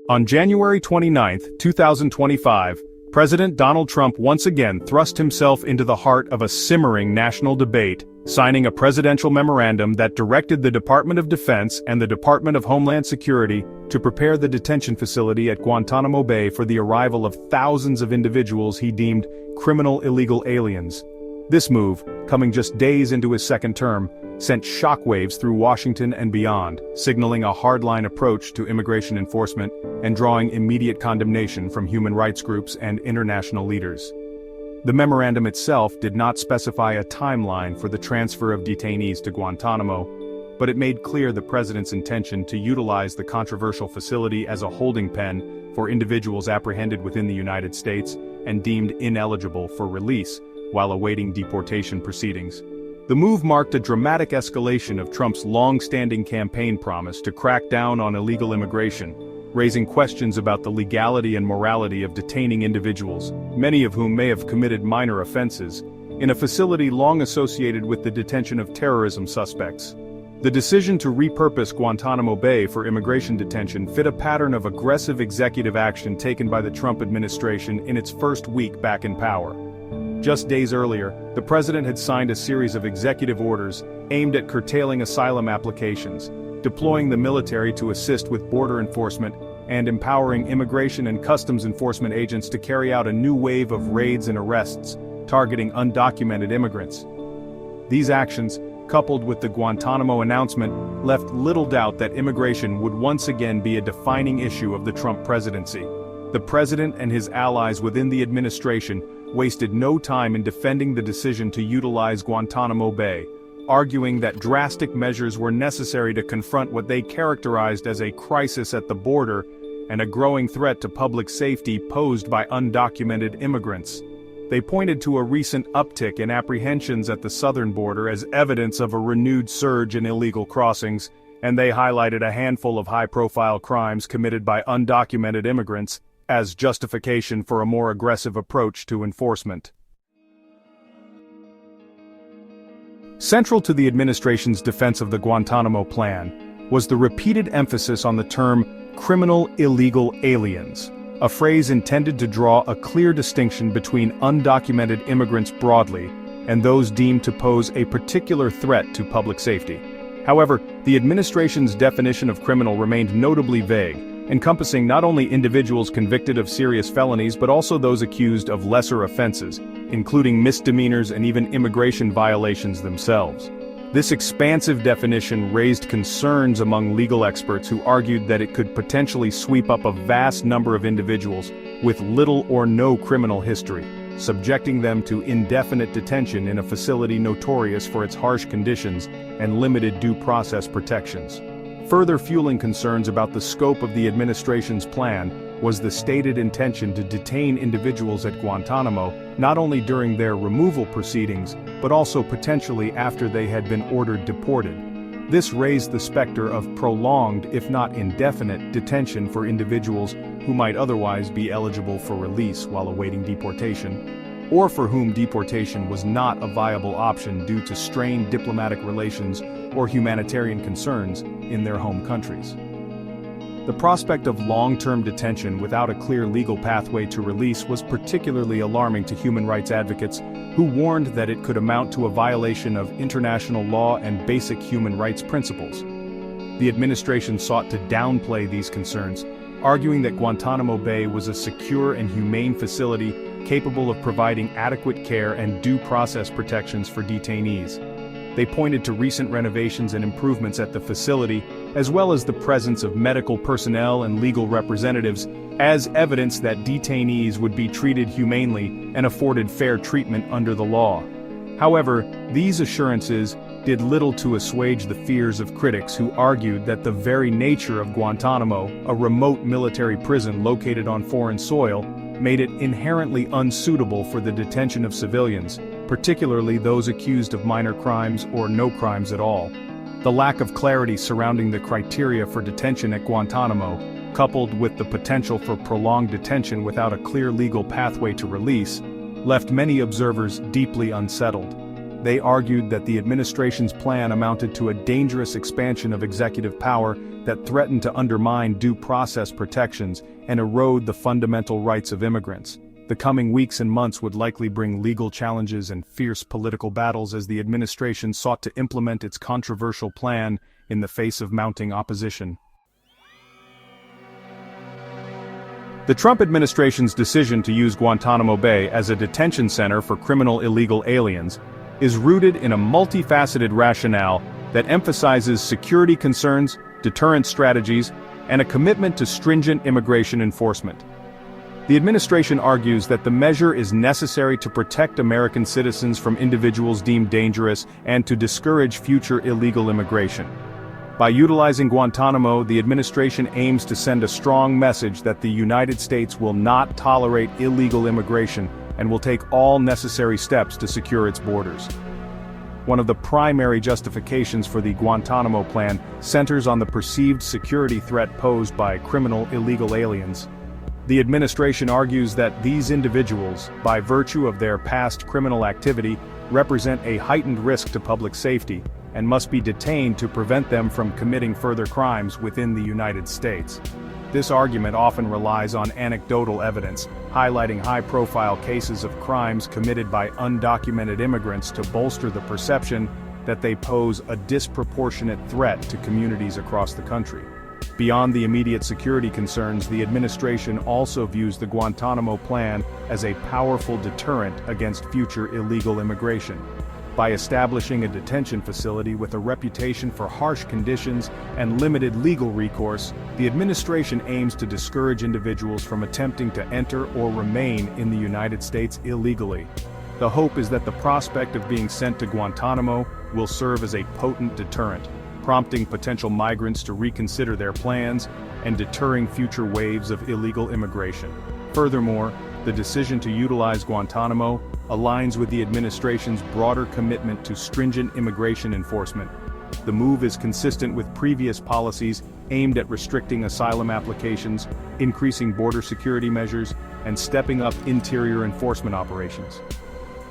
On January 29, 2025, President Donald Trump once again thrust himself into the heart of a simmering national debate, signing a presidential memorandum that directed the Department of Defense and the Department of Homeland Security to prepare the detention facility at Guantanamo Bay for the arrival of thousands of individuals he deemed criminal illegal aliens. This move, coming just days into his second term, sent shockwaves through Washington and beyond, signaling a hardline approach to immigration enforcement and drawing immediate condemnation from human rights groups and international leaders. The memorandum itself did not specify a timeline for the transfer of detainees to Guantanamo, but it made clear the president's intention to utilize the controversial facility as a holding pen for individuals apprehended within the United States and deemed ineligible for release while awaiting deportation proceedings. The move marked a dramatic escalation of Trump's long-standing campaign promise to crack down on illegal immigration, raising questions about the legality and morality of detaining individuals, many of whom may have committed minor offenses, in a facility long associated with the detention of terrorism suspects. The decision to repurpose Guantanamo Bay for immigration detention fit a pattern of aggressive executive action taken by the Trump administration in its first week back in power. Just days earlier, the president had signed a series of executive orders aimed at curtailing asylum applications, deploying the military to assist with border enforcement, and empowering immigration and customs enforcement agents to carry out a new wave of raids and arrests, targeting undocumented immigrants. These actions, coupled with the Guantanamo announcement, left little doubt that immigration would once again be a defining issue of the Trump presidency. The president and his allies within the administration wasted no time in defending the decision to utilize Guantanamo Bay, arguing that drastic measures were necessary to confront what they characterized as a crisis at the border and a growing threat to public safety posed by undocumented immigrants. They pointed to a recent uptick in apprehensions at the southern border as evidence of a renewed surge in illegal crossings, and they highlighted a handful of high-profile crimes committed by undocumented immigrants as justification for a more aggressive approach to enforcement. Central to the administration's defense of the Guantanamo plan was the repeated emphasis on the term criminal illegal aliens, a phrase intended to draw a clear distinction between undocumented immigrants broadly and those deemed to pose a particular threat to public safety. However, the administration's definition of criminal remained notably vague, encompassing not only individuals convicted of serious felonies but also those accused of lesser offenses, including misdemeanors and even immigration violations themselves. This expansive definition raised concerns among legal experts who argued that it could potentially sweep up a vast number of individuals with little or no criminal history, subjecting them to indefinite detention in a facility notorious for its harsh conditions and limited due process protections. Further fueling concerns about the scope of the administration's plan was the stated intention to detain individuals at Guantanamo not only during their removal proceedings, but also potentially after they had been ordered deported. This raised the specter of prolonged, if not indefinite, detention for individuals who might otherwise be eligible for release while awaiting deportation, or for whom deportation was not a viable option due to strained diplomatic relations or humanitarian concerns in their home countries. The prospect of long-term detention without a clear legal pathway to release was particularly alarming to human rights advocates who warned that it could amount to a violation of international law and basic human rights principles. The administration sought to downplay these concerns, arguing that Guantanamo Bay was a secure and humane facility capable of providing adequate care and due process protections for detainees. They pointed to recent renovations and improvements at the facility, as well as the presence of medical personnel and legal representatives, as evidence that detainees would be treated humanely and afforded fair treatment under the law. However, these assurances did little to assuage the fears of critics who argued that the very nature of Guantanamo, a remote military prison located on foreign soil, made it inherently unsuitable for the detention of civilians, particularly those accused of minor crimes or no crimes at all. The lack of clarity surrounding the criteria for detention at Guantanamo, coupled with the potential for prolonged detention without a clear legal pathway to release, left many observers deeply unsettled. They argued that the administration's plan amounted to a dangerous expansion of executive power that threatened to undermine due process protections and erode the fundamental rights of immigrants. The coming weeks and months would likely bring legal challenges and fierce political battles as the administration sought to implement its controversial plan in the face of mounting opposition. The Trump administration's decision to use Guantanamo Bay as a detention center for criminal illegal aliens is rooted in a multifaceted rationale that emphasizes security concerns, deterrence strategies, and a commitment to stringent immigration enforcement. The administration argues that the measure is necessary to protect American citizens from individuals deemed dangerous and to discourage future illegal immigration. By utilizing Guantanamo, the administration aims to send a strong message that the United States will not tolerate illegal immigration and will take all necessary steps to secure its borders. One of the primary justifications for the Guantanamo plan centers on the perceived security threat posed by criminal illegal aliens. The administration argues that these individuals, by virtue of their past criminal activity, represent a heightened risk to public safety and must be detained to prevent them from committing further crimes within the United States. This argument often relies on anecdotal evidence, highlighting high-profile cases of crimes committed by undocumented immigrants to bolster the perception that they pose a disproportionate threat to communities across the country. Beyond the immediate security concerns, the administration also views the Guantanamo plan as a powerful deterrent against future illegal immigration. By establishing a detention facility with a reputation for harsh conditions and limited legal recourse, the administration aims to discourage individuals from attempting to enter or remain in the United States illegally. The hope is that the prospect of being sent to Guantanamo will serve as a potent deterrent, prompting potential migrants to reconsider their plans and deterring future waves of illegal immigration. Furthermore, the decision to utilize Guantanamo aligns with the administration's broader commitment to stringent immigration enforcement. The move is consistent with previous policies aimed at restricting asylum applications, increasing border security measures, and stepping up interior enforcement operations.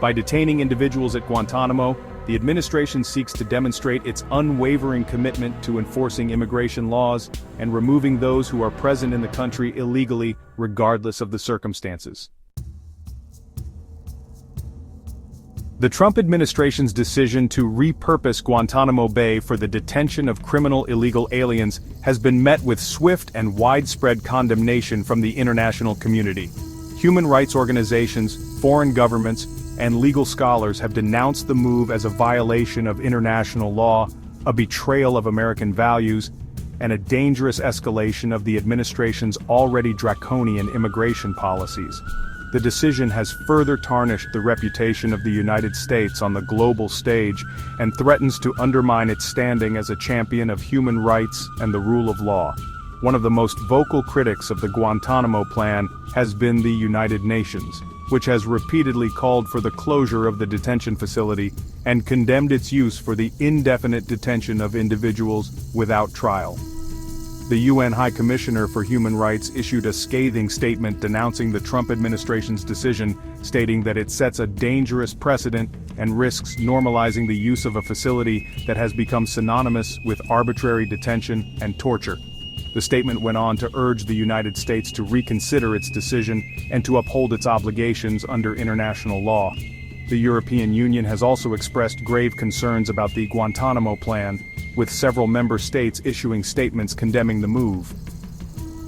By detaining individuals at Guantanamo, the administration seeks to demonstrate its unwavering commitment to enforcing immigration laws and removing those who are present in the country illegally, regardless of the circumstances. The Trump administration's decision to repurpose Guantanamo Bay for the detention of criminal illegal aliens has been met with swift and widespread condemnation from the international community. Human rights organizations, foreign governments, and legal scholars have denounced the move as a violation of international law, a betrayal of American values, and a dangerous escalation of the administration's already draconian immigration policies. The decision has further tarnished the reputation of the United States on the global stage and threatens to undermine its standing as a champion of human rights and the rule of law. One of the most vocal critics of the Guantanamo plan has been the United Nations, which has repeatedly called for the closure of the detention facility and condemned its use for the indefinite detention of individuals without trial. The UN High Commissioner for Human Rights issued a scathing statement denouncing the Trump administration's decision, stating that it sets a dangerous precedent and risks normalizing the use of a facility that has become synonymous with arbitrary detention and torture. The statement went on to urge the United States to reconsider its decision and to uphold its obligations under international law. The European Union has also expressed grave concerns about the Guantanamo plan, with several member states issuing statements condemning the move.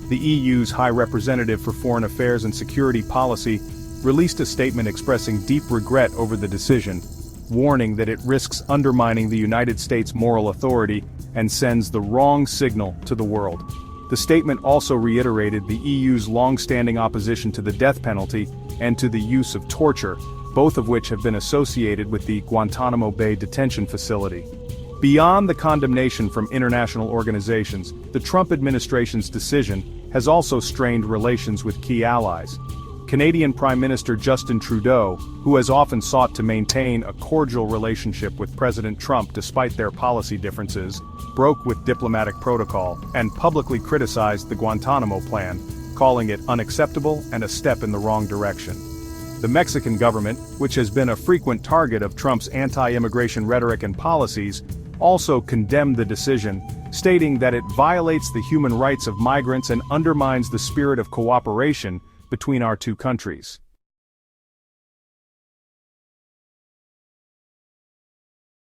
The EU's High Representative for Foreign Affairs and Security Policy released a statement expressing deep regret over the decision, warning that it risks undermining the United States' moral authority and sends the wrong signal to the world. The statement also reiterated the EU's long-standing opposition to the death penalty and to the use of torture, both of which have been associated with the Guantanamo Bay detention facility. Beyond the condemnation from international organizations, the Trump administration's decision has also strained relations with key allies. Canadian Prime Minister Justin Trudeau, who has often sought to maintain a cordial relationship with President Trump despite their policy differences, broke with diplomatic protocol and publicly criticized the Guantanamo plan, calling it unacceptable and a step in the wrong direction. The Mexican government, which has been a frequent target of Trump's anti-immigration rhetoric and policies, also condemned the decision, stating that it violates the human rights of migrants and undermines the spirit of cooperation between our two countries.